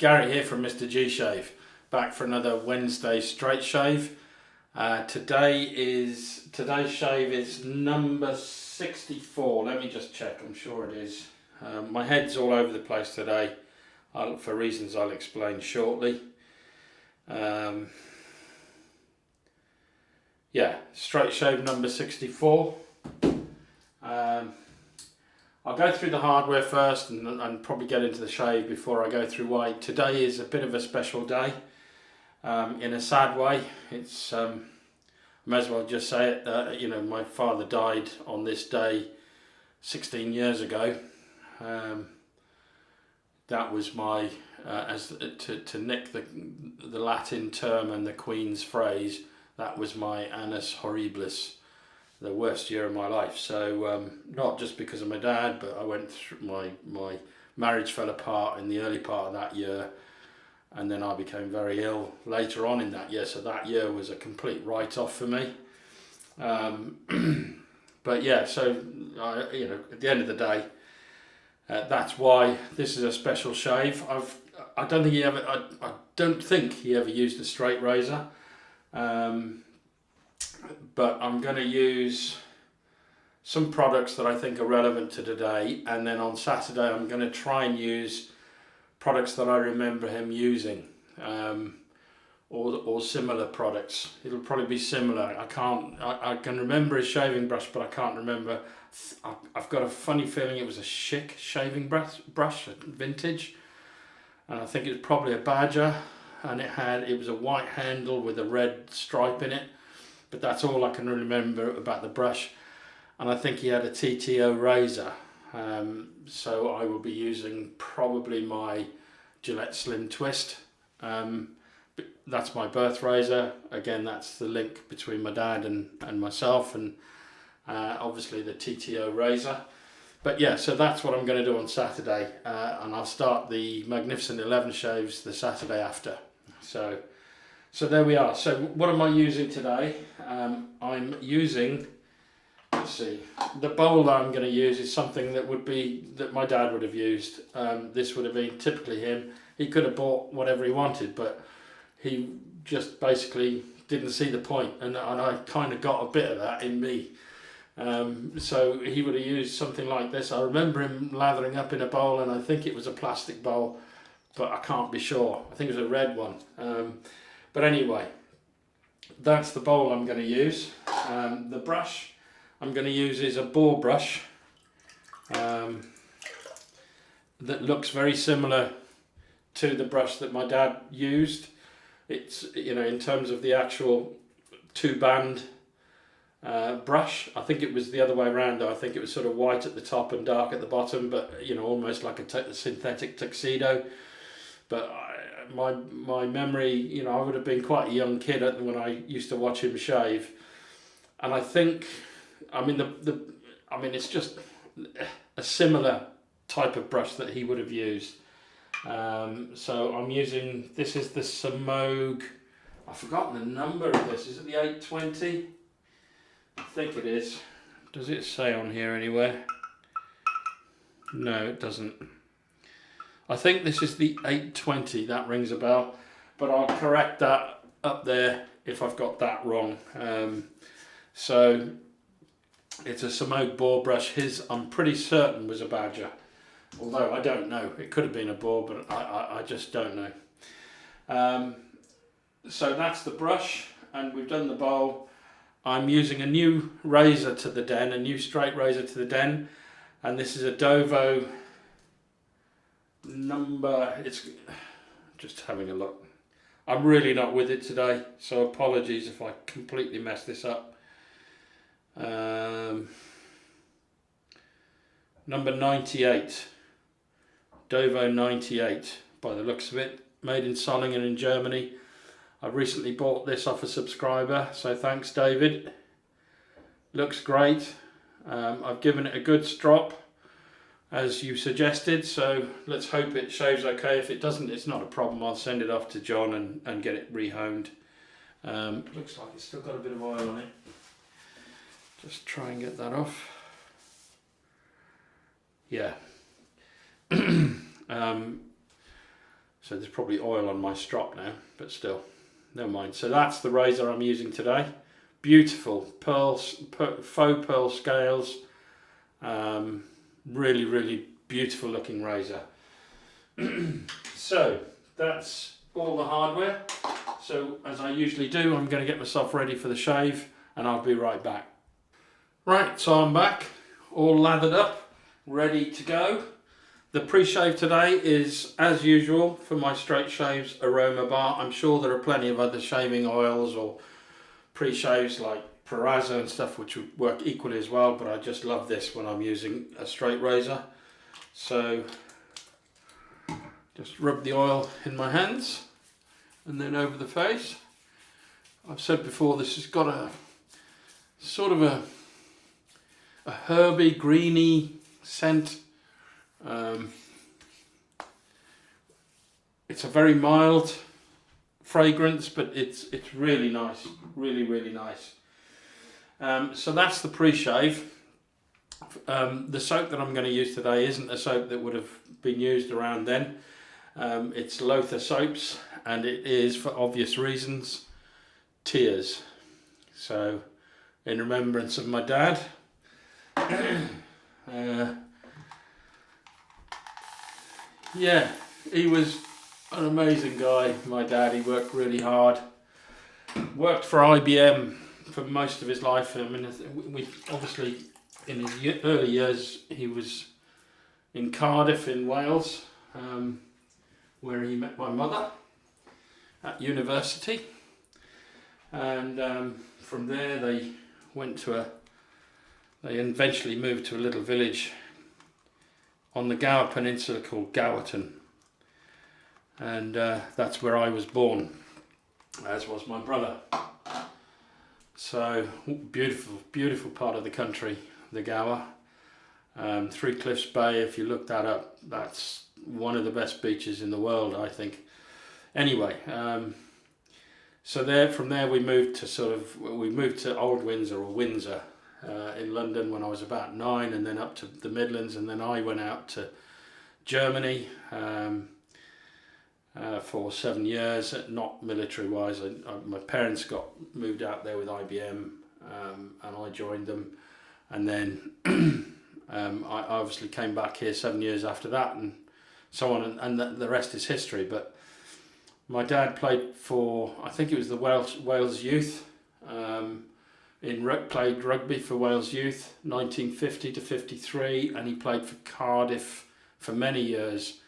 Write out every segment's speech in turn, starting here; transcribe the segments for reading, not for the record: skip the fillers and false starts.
Gary here from MrG Shave, back for another Wednesday straight shave. Today's shave is number 64. Let me just check, I'm sure it is. My head's all over the place today, for reasons I'll explain shortly. Yeah, straight shave number 64. I'll go through the hardware first and probably get into the shave before I go through why. Today is a bit of a special day, in a sad way. It's, I may as well just say it, you know, my father died on this day 16 years ago. That was my, to nick the Latin term and the Queen's phrase, that was my annus horribilis, the worst year of my life. So not just because of my dad, but I went through, my marriage fell apart in the early part of that year, and then I became very ill later on in that year, so that year was a complete write-off for me. But yeah, so you know, at the end of the day, that's why this is a special shave. I don't think he ever used a straight razor. But I'm going to use some products that I think are relevant to today, and then on Saturday I'm going to try and use products that I remember him using, or similar products. It'll probably be similar. I can remember his shaving brush, but I can't remember. I've got a funny feeling it was a Schick shaving brush, vintage, and I think it was probably a Badger, and it was a white handle with a red stripe in it. But that's all I can remember about the brush. And I think he had a TTO razor. So I will be using probably my Gillette Slim Twist. That's my birth razor. Again, that's the link between my dad and myself, and obviously the TTO razor. But yeah, so that's what I'm going to do on Saturday. And I'll start the Magnificent 11 shaves the Saturday after. So there we are. So what am I using today? I'm using, let's see, the bowl that I'm going to use is something that my dad would have used. This would have been typically him. He could have bought whatever he wanted, but he just basically didn't see the point, and I kind of got a bit of that in me. So he would have used something like this. I remember him lathering up in a bowl, and I think it was a plastic bowl, but I can't be sure. I think it was a red one. But anyway, that's the bowl I'm going to use. The brush I'm going to use is a Boar brush that looks very similar to the brush that my dad used. It's, you know, in terms of the actual two-band brush. I think it was the other way around though. I think it was sort of white at the top and dark at the bottom, but you know, almost like a synthetic tuxedo. But my memory, you know, I would have been quite a young kid when I used to watch him shave, and I think, I mean, it's just a similar type of brush that he would have used. So I'm using, this is the Semogue, I've forgotten the number of this. Is it the 820? I think it is. Does it say on here anywhere? No, it doesn't. I think this is the 820, that rings a bell, but I'll correct that up there if I've got that wrong. So it's a Semogue Boar brush. His, I'm pretty certain, was a Badger, although I don't know. It could have been a Boar, but I just don't know. So that's the brush, and we've done the bowl. I'm using a new razor to the den, a new straight razor to the den, and this is a Dovo number, it's just having a look. I'm really not with it today, so apologies if I completely mess this up. Number 98, Dovo 98 by the looks of it, made in Solingen in Germany. I recently bought this off a subscriber, so thanks David. Looks great. I've given it a good strop as you suggested, so let's hope it shaves okay. If it doesn't, it's not a problem. I'll send it off to John and get it rehoned. Looks like it's still got a bit of oil on it. Just try and get that off. Yeah. So there's probably oil on my strop now, but still, never mind. So that's the razor I'm using today. Beautiful pearls, faux pearl scales. Really, really beautiful looking razor. So that's all the hardware. So as I usually do, I'm going to get myself ready for the shave and I'll be right back. Right, so I'm back, all lathered up, ready to go. The pre-shave today is, as usual, for my straight shaves, Aromabar. I'm sure there are plenty of other shaving oils or pre-shaves like Perazzo and stuff which would work equally as well, but I just love this when I'm using a straight razor. So just rub the oil in my hands and then over the face. I've said before, this has got a sort of a herby, greeny scent. It's a very mild fragrance, but it's really nice, really nice. So that's the pre-shave. The soap that I'm going to use today isn't a soap that would have been used around then. It's Lothur soaps, and it is, for obvious reasons, tears. So in remembrance of my dad. Yeah, he was an amazing guy, my dad. He worked really hard. Worked for IBM for most of his life. I mean, we obviously, in his early years, he was in Cardiff in Wales, where he met my mother at university. And from there they went to they eventually moved to a little village on the Gower Peninsula called Gowerton, and that's where I was born, as was my brother. So beautiful part of the country, the Gower. Three Cliffs Bay, if you look that up, that's one of the best beaches in the world, I think. Anyway, so from there we moved to Old Windsor or Windsor, in London when I was about 9, and then up to the Midlands, and then I went out to Germany for 7 years, not military wise. My parents got moved out there with IBM, and I joined them, and then I obviously came back here 7 years after that, and so on, and the rest is history. But my dad played for, I think it was the Wales Youth. Played rugby for Wales Youth, 1950 to 53, and he played for Cardiff for many years,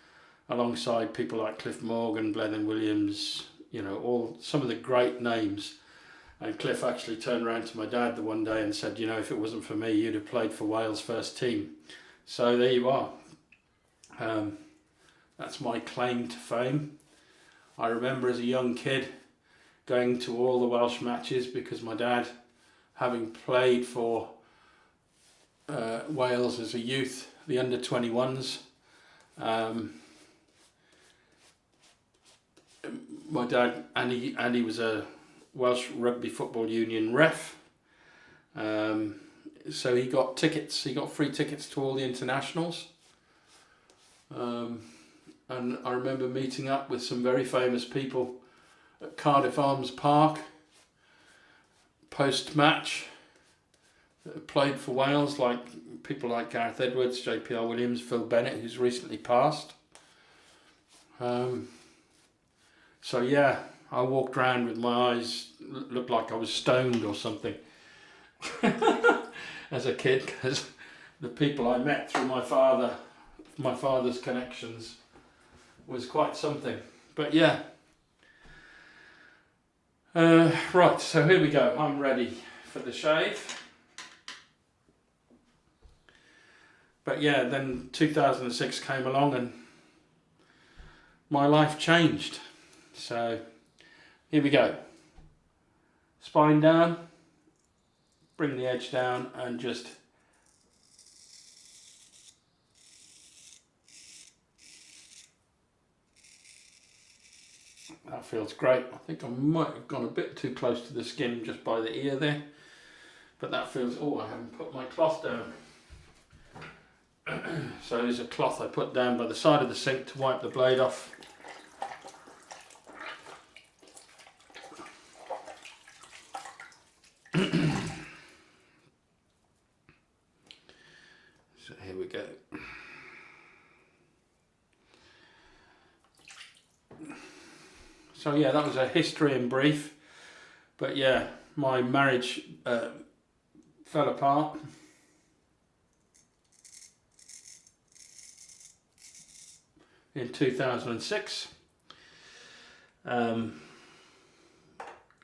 alongside people like Cliff Morgan, Blenheim Williams, some of the great names. And Cliff actually turned around to my dad the one day and said, if it wasn't for me, you'd have played for Wales first team. So there you are. That's my claim to fame. I remember as a young kid going to all the Welsh matches because my dad, having played for Wales as a youth, the under-21s, my dad, and he was a Welsh Rugby Football Union ref, so he got free tickets to all the internationals, and I remember meeting up with some very famous people at Cardiff Arms Park post-match that played for Wales, like people like Gareth Edwards, JPR Williams, Phil Bennett, who's recently passed. So yeah, I walked around with my eyes, looked like I was stoned or something as a kid, because the people I met through my father's connections was quite something. But yeah. Right, so here we go. I'm ready for the shave. But yeah, then 2006 came along and my life changed. So here we go. Spine down, bring the edge down, and just that feels great. I think I might have gone a bit too close to the skin just by the ear there, but that feels, oh, I haven't put my cloth down. So there's a cloth I put down by the side of the sink to wipe the blade off. we go. So yeah, that was a history in brief. But yeah, my marriage fell apart. In 2006.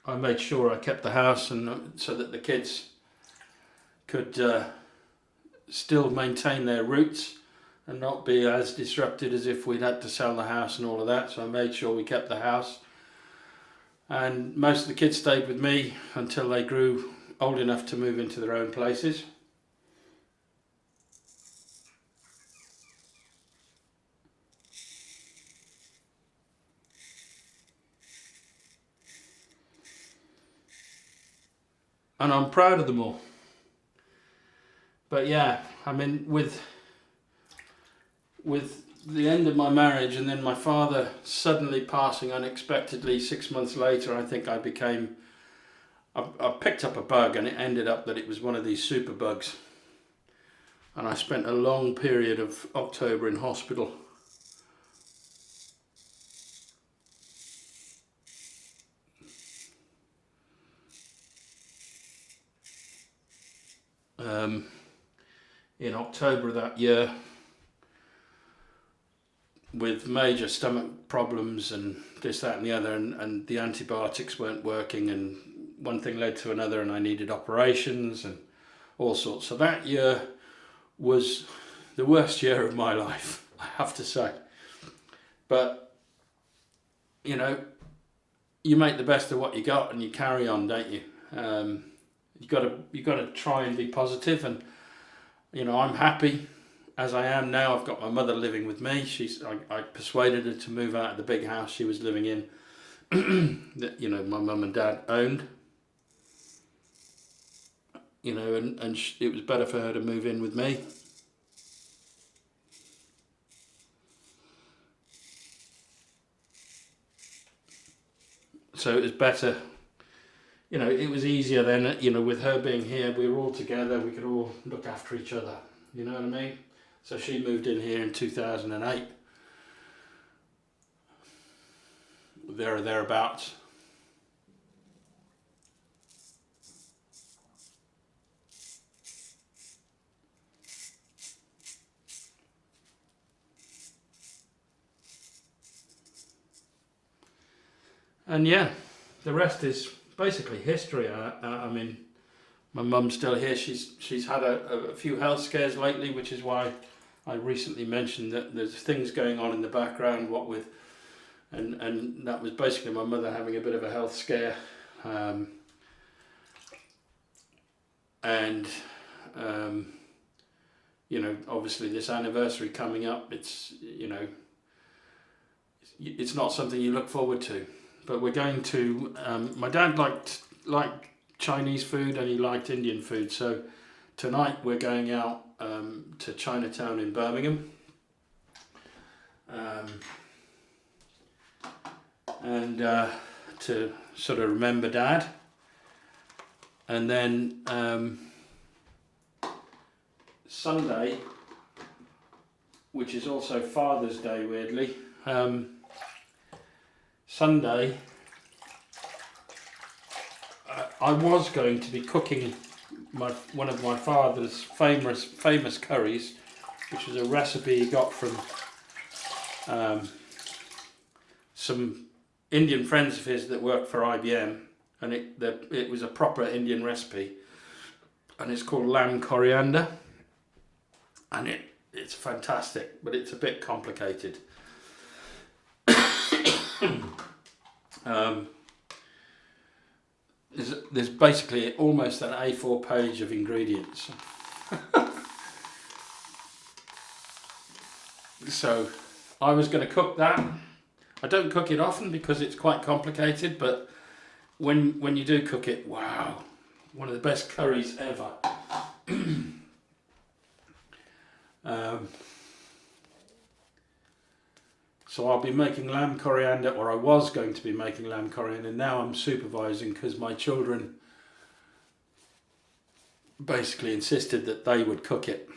I made sure I kept the house and so that the kids could still maintain their roots and not be as disrupted as if we'd had to sell the house and all of that. So I made sure we kept the house. And most of the kids stayed with me until they grew old enough to move into their own places. And I'm proud of them all. But yeah, I mean, with the end of my marriage and then my father suddenly passing unexpectedly 6 months later, I think I picked up a bug, and it ended up that it was one of these super bugs. And I spent a long period of October in hospital. In October of that year, with major stomach problems and this, that and the other, and the antibiotics weren't working, and one thing led to another, and I needed operations and all sorts. So that year was the worst year of my life, I have to say. But, you know, you make the best of what you got and you carry on, don't you? You got to try and be positive, and you know, I'm happy as I am now. I've got my mother living with me. I persuaded her to move out of the big house she was living in that, you know, my mum and dad owned. You know, and it was better for her to move in with me. So it was better. You know, it was easier then, you know, with her being here, we were all together, we could all look after each other, you know what I mean? So she moved in here in 2008, there or thereabouts. And yeah, the rest is basically history. I mean, my mum's still here. She's had a few health scares lately, which is why I recently mentioned that there's things going on in the background. And that was basically my mother having a bit of a health scare, you know, obviously this anniversary coming up. It's, you know, it's not something you look forward to. But we're going to. My dad liked Chinese food and he liked Indian food. So tonight we're going out to Chinatown in Birmingham, and to sort of remember Dad. And then Sunday, which is also Father's Day, weirdly. Sunday, I was going to be cooking one of my father's famous curries, which was a recipe he got from some Indian friends of his that worked for IBM, and it was a proper Indian recipe, and it's called lamb coriander, and it's fantastic, but it's a bit complicated. There's basically almost an A4 page of ingredients. So I was going to cook that. I don't cook it often because it's quite complicated, but when you do cook it, wow, one of the best curries ever. So I'll be making lamb coriander, or I was going to be making lamb coriander. Now I'm supervising because my children basically insisted that they would cook it.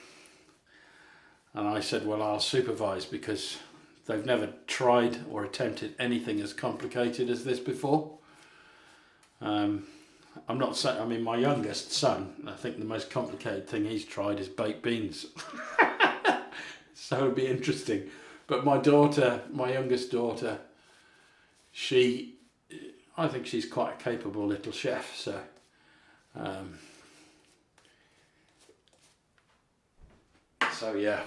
And I said, well, I'll supervise, because they've never tried or attempted anything as complicated as this before. I'm not saying, I mean, my youngest son, I think the most complicated thing he's tried is baked beans. So it'll be interesting. But my daughter, my youngest daughter, I think she's quite a capable little chef, so yeah.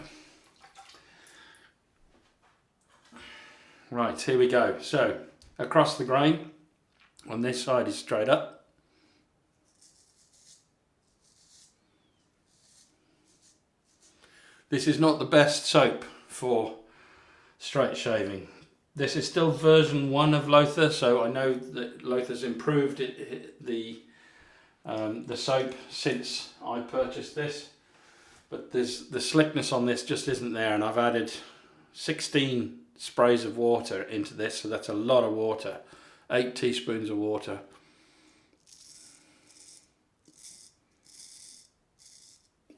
Right, here we go. So across the grain, on this side is straight up. This is not the best soap for straight shaving. This is still version 1 of Lothur, so I know that Lothur's improved the soap since I purchased this. But the slickness on this just isn't there, and I've added 16 sprays of water into this, so that's a lot of water. 8 teaspoons of water.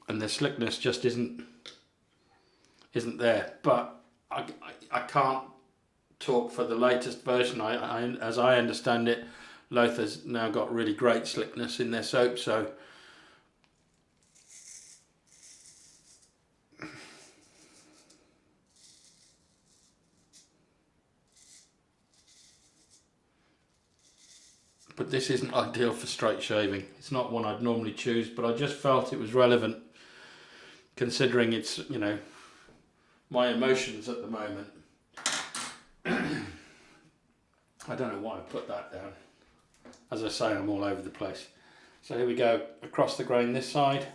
And the slickness just isn't there. But I can't talk for the latest version. As I understand it, Lothur's now got really great slickness in their soap, so but this isn't ideal for straight shaving. It's not one I'd normally choose, but I just felt it was relevant, considering it's, you know, my emotions at the moment. I don't know why I put that down. As I say, I'm all over the place. So here we go, across the grain this side.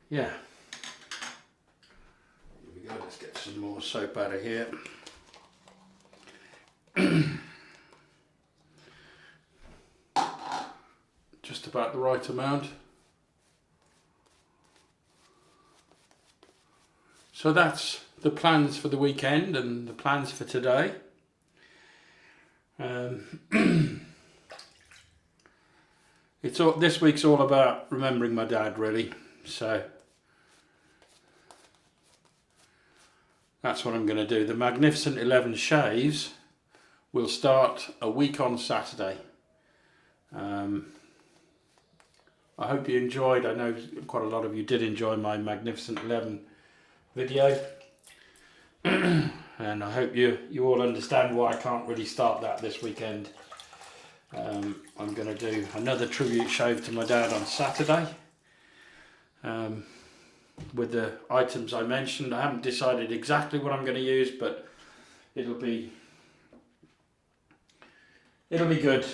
Yeah. Here we go, let's get some more soap out of here. Just about the right amount. So that's the plans for the weekend and the plans for today. This week's all about remembering my dad, really. So that's what I'm going to do. The Magnificent 11 shaves will start a week on Saturday. I hope you enjoyed. I know quite a lot of you did enjoy my Magnificent 11 video. And I hope you all understand why I can't really start that this weekend. I'm going to do another tribute shave to my dad on Saturday. With the items I mentioned. I haven't decided exactly what I'm going to use, but it'll be good.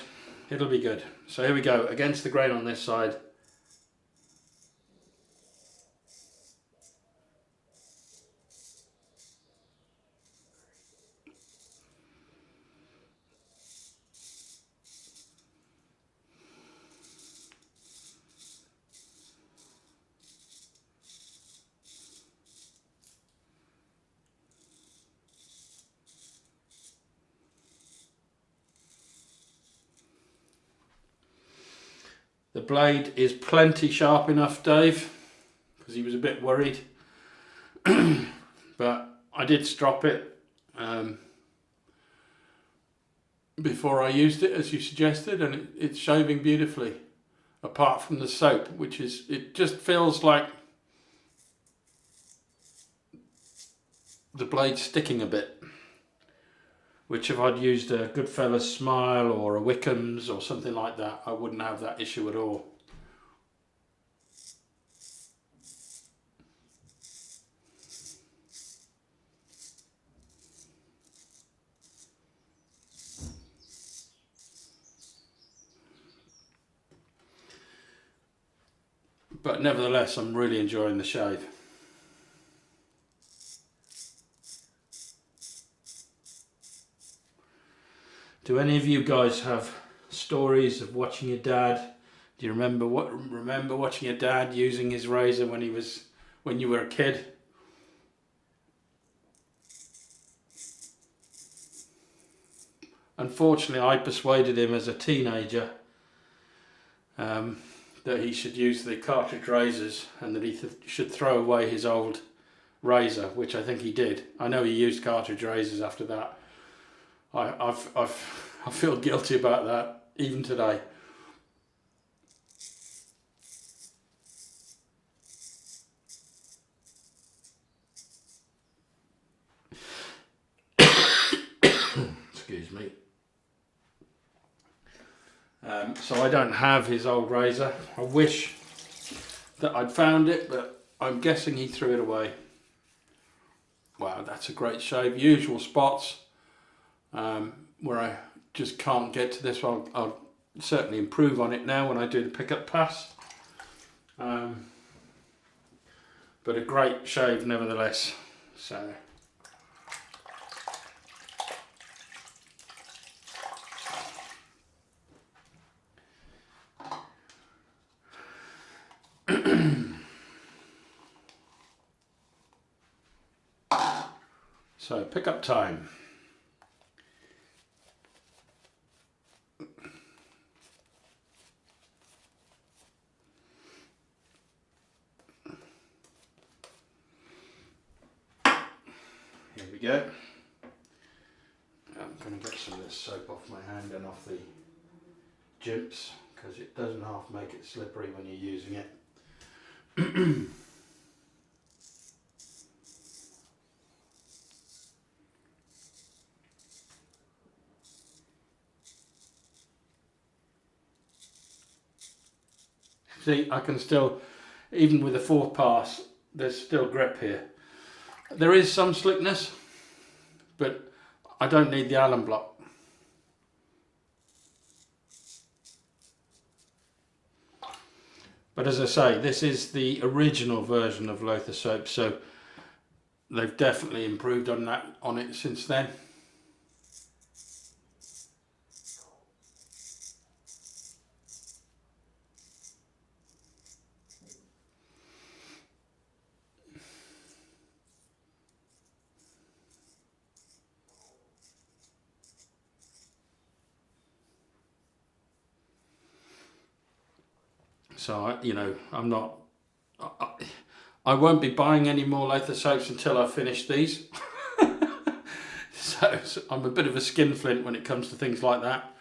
It'll be good. So here we go, against the grain on this side. The blade is plenty sharp enough, Dave, because he was a bit worried. But I did strop it before I used it, as you suggested, and it's shaving beautifully. Apart from the soap, it just feels like the blade's sticking a bit. Which if I'd used a Goodfellas Smile or a Wickham's or something like that, I wouldn't have that issue at all. but nevertheless I'm really enjoying the shave. Do any of you guys have stories of watching your dad? Do you remember watching your dad using his razor when you were a kid? Unfortunately, I persuaded him as a teenager that he should use the cartridge razors and that he should throw away his old razor, which I think he did. I know he used cartridge razors after that. I feel guilty about that even today. Excuse me. So I don't have his old razor. I wish that I'd found it, but I'm guessing he threw it away. Wow, that's a great shave. Usual spots where I just can't get to this. I'll certainly improve on it now when I do the pickup pass. But a great shave nevertheless. So. So pickup time. Here we go. I'm going to get some of this soap off my hand and off the jimps because it doesn't half make it slippery when you're using it. See, I can still, even with the fourth pass, there's still grip here. There is some slickness, but I don't need the Allen block. But as I say, this is the original version of Lothur soap, so they've definitely improved on it since then. So, you know, I won't be buying any more Lothur soaps until I finish these. so I'm a bit of a skinflint when it comes to things like that.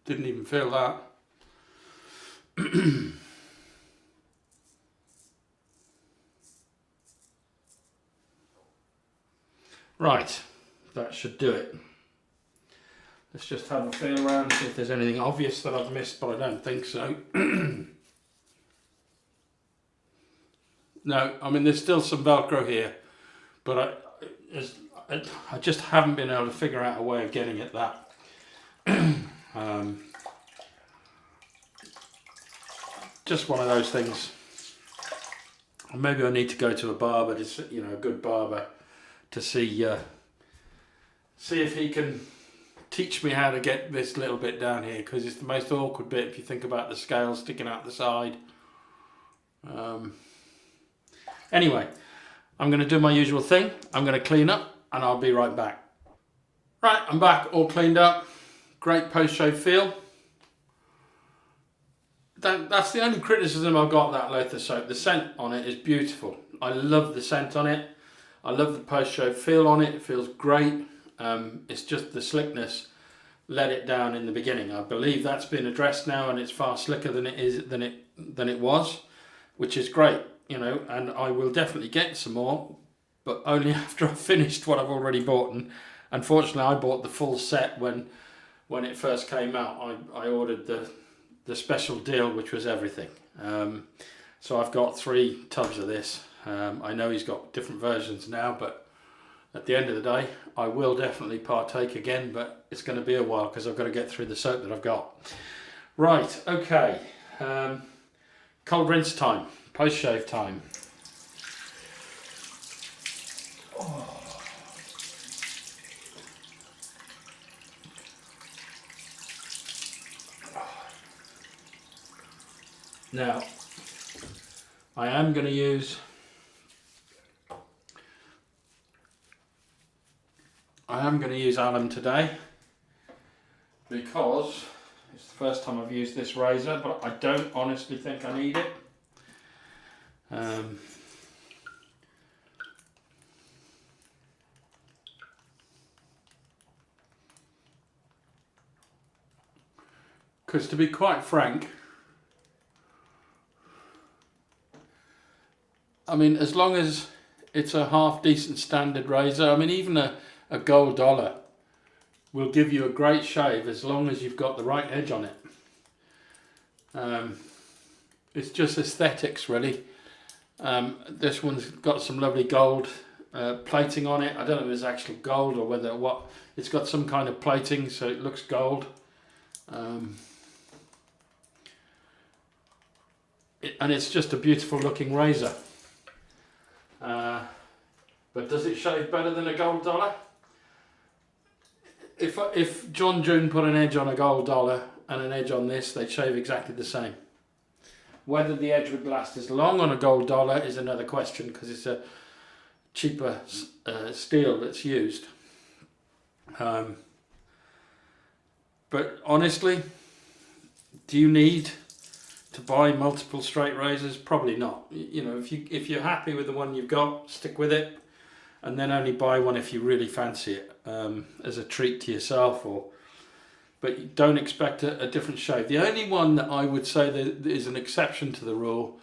Didn't even feel that. Right, that should do it. Let's just have a feel around, see if there's anything obvious that I've missed, but I don't think so. No, I mean there's still some Velcro here, but I just haven't been able to figure out a way of getting at that. Just one of those things. Maybe I need to go to a barber, a good barber, to see if he can teach me how to get this little bit down here, because it's the most awkward bit if you think about the scale sticking out the side. Anyway, I'm going to do my usual thing. I'm going to clean up and I'll be right back. Right, I'm back, all cleaned up. Great post-shave feel. That's the only criticism I've got of that Lothur soap. The scent on it is beautiful. I love the scent on it. I love the post-shave feel on it. It feels great. It's just the slickness let it down in the beginning. I believe that's been addressed now and it's far slicker than it was. which is great, you know, and I will definitely get some more, but only after I've finished what I've already bought. And unfortunately, I bought the full set when it first came out. I ordered the special deal, which was everything. So I've got 3 tubs of this. I know he's got different versions now, but at the end of the day, I will definitely partake again, but it's going to be a while because I've got to get through the soap that I've got. Right, okay. Cold rinse time, post-shave time. Oh. Now, I am going to use alum today because it's the first time I've used this razor, but I don't honestly think I need it. Because to be quite frank, I mean, as long as it's a half decent standard razor, I mean, even a gold dollar will give you a great shave as long as you've got the right edge on it. It's just aesthetics, really. This one's got some lovely gold plating on it. I don't know if it's actual gold or whether it's got some kind of plating, so it looks gold. And it's just a beautiful looking razor. But does it shave better than a gold dollar? If John June put an edge on a gold dollar and an edge on this, they'd shave exactly the same. Whether the edge would last as long on a gold dollar is another question, because it's a cheaper steel that's used. But honestly, do you need to buy multiple straight razors? Probably not. You know, if you're happy with the one you've got, stick with it, and then only buy one if you really fancy it, as a treat to yourself. But you don't expect a different shave. The only one that I would say that is an exception to the rule,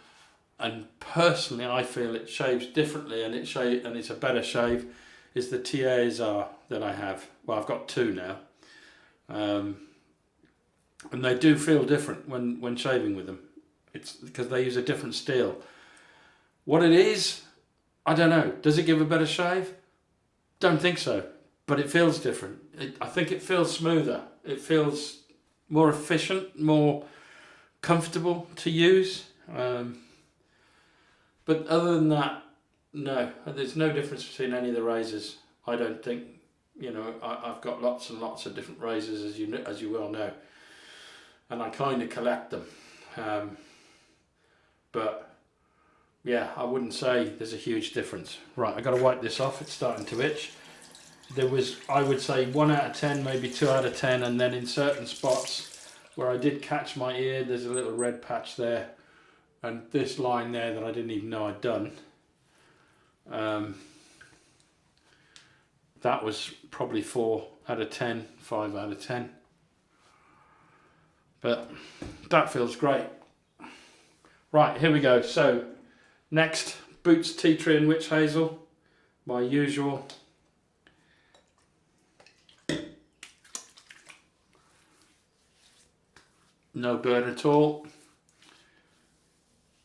and personally I feel it shaves differently and it's a better shave, is the TASR that I have. Well, I've got 2 now. And they do feel different when shaving with them. It's because they use a different steel. What it is, I don't know. Does it give a better shave? Don't think so. But it feels different. I think it feels smoother. It feels more efficient, more comfortable to use. But other than that, no. There's no difference between any of the razors. I don't think. You know, I've got lots and lots of different razors, as you well know. And I kind of collect them. But yeah, I wouldn't say there's a huge difference. Right, I've got to wipe this off. It's starting to itch. There was, I would say, 1 out of 10, maybe 2 out of 10, and then in certain spots where I did catch my ear, there's a little red patch there, and this line there that I didn't even know I'd done. That was probably 4 out of 10, 5 out of 10. But that feels great. Right, here we go. So next, Boots Tea Tree and Witch Hazel, my usual. No burn at all.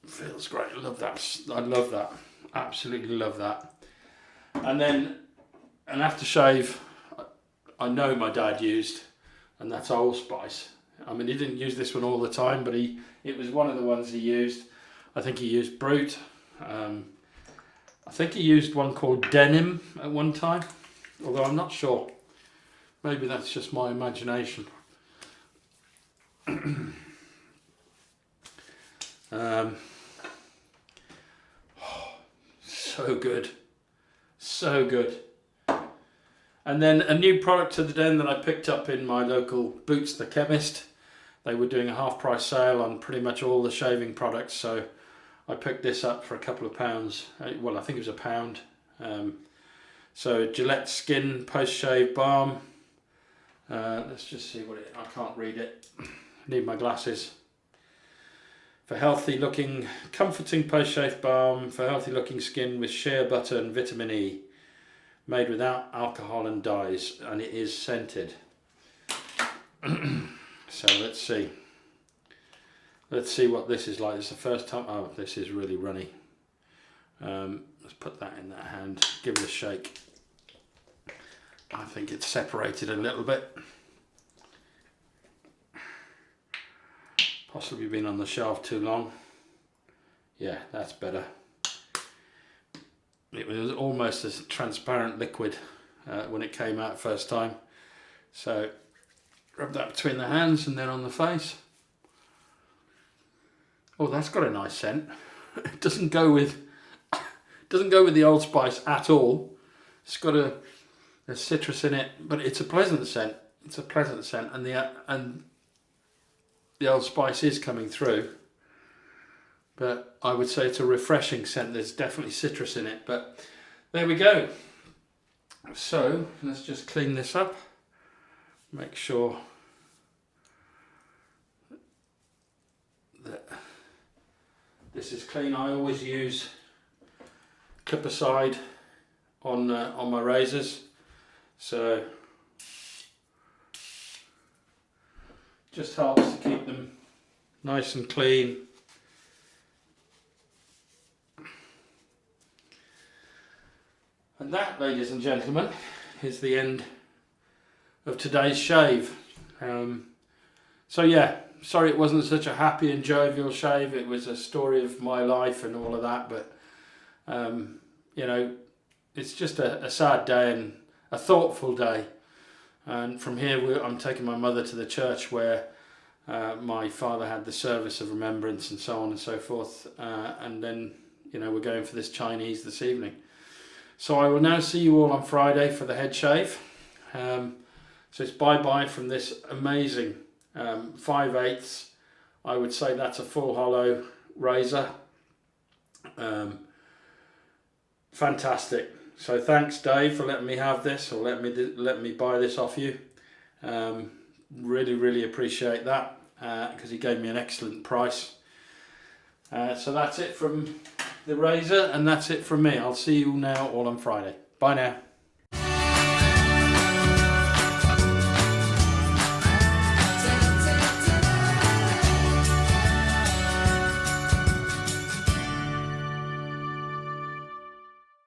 Feels great. I love that. I love that. Absolutely love that. And then an aftershave I know my dad used, and that's Allspice. I mean, he didn't use this one all the time, but it was one of the ones he used. I think he used Brute. I think he used one called Denim at one time, although I'm not sure. Maybe that's just my imagination. So good. So good. And then a new product to the den that I picked up in my local Boots the Chemist. They were doing a half price sale on pretty much all the shaving products, so I picked this up for a couple of pounds. Well, I think it was £1. So Gillette Skin Post Shave Balm. Let's just see what I can't read it. Need my glasses. for healthy looking, comforting post-shave balm for healthy looking skin with shea butter and vitamin E, made without alcohol and dyes, and it is scented. So let's see what this is like. It's the first time. Oh, this is really runny. Let's put that in that hand, give it a shake. I think it's separated a little bit. Possibly been on the shelf too long. Yeah, that's better. It was almost a transparent liquid when it came out first time. So rub that between the hands and then on the face. Oh, that's got a nice scent. It doesn't go with the Old Spice at all. It's got a citrus in it, but it's a pleasant scent. It's a pleasant scent, and the Old Spice is coming through. But I would say it's a refreshing scent. There's definitely citrus in it, but there we go. So let's just clean this up. Make sure that this is clean. I always use clip aside on my razors, so just helps to keep them nice and clean. And that, ladies and gentlemen, is the end of today's shave. So yeah, sorry it wasn't such a happy and jovial shave. It was a story of my life and all of that, but you know, it's just a sad day and a thoughtful day. And from here I'm taking my mother to the church where my father had the service of remembrance and so on and so forth, and then, you know, we're going for this Chinese this evening. So I will now see you all on Friday for the head shave. So it's bye-bye from this amazing 5/8. I would say that's a full hollow razor. Fantastic. So thanks, Dave, for letting me have this, or let me buy this off you. Really appreciate that, because he gave me an excellent price. So that's it from the razor, and that's it from me. I'll see you now all on Friday. Bye now.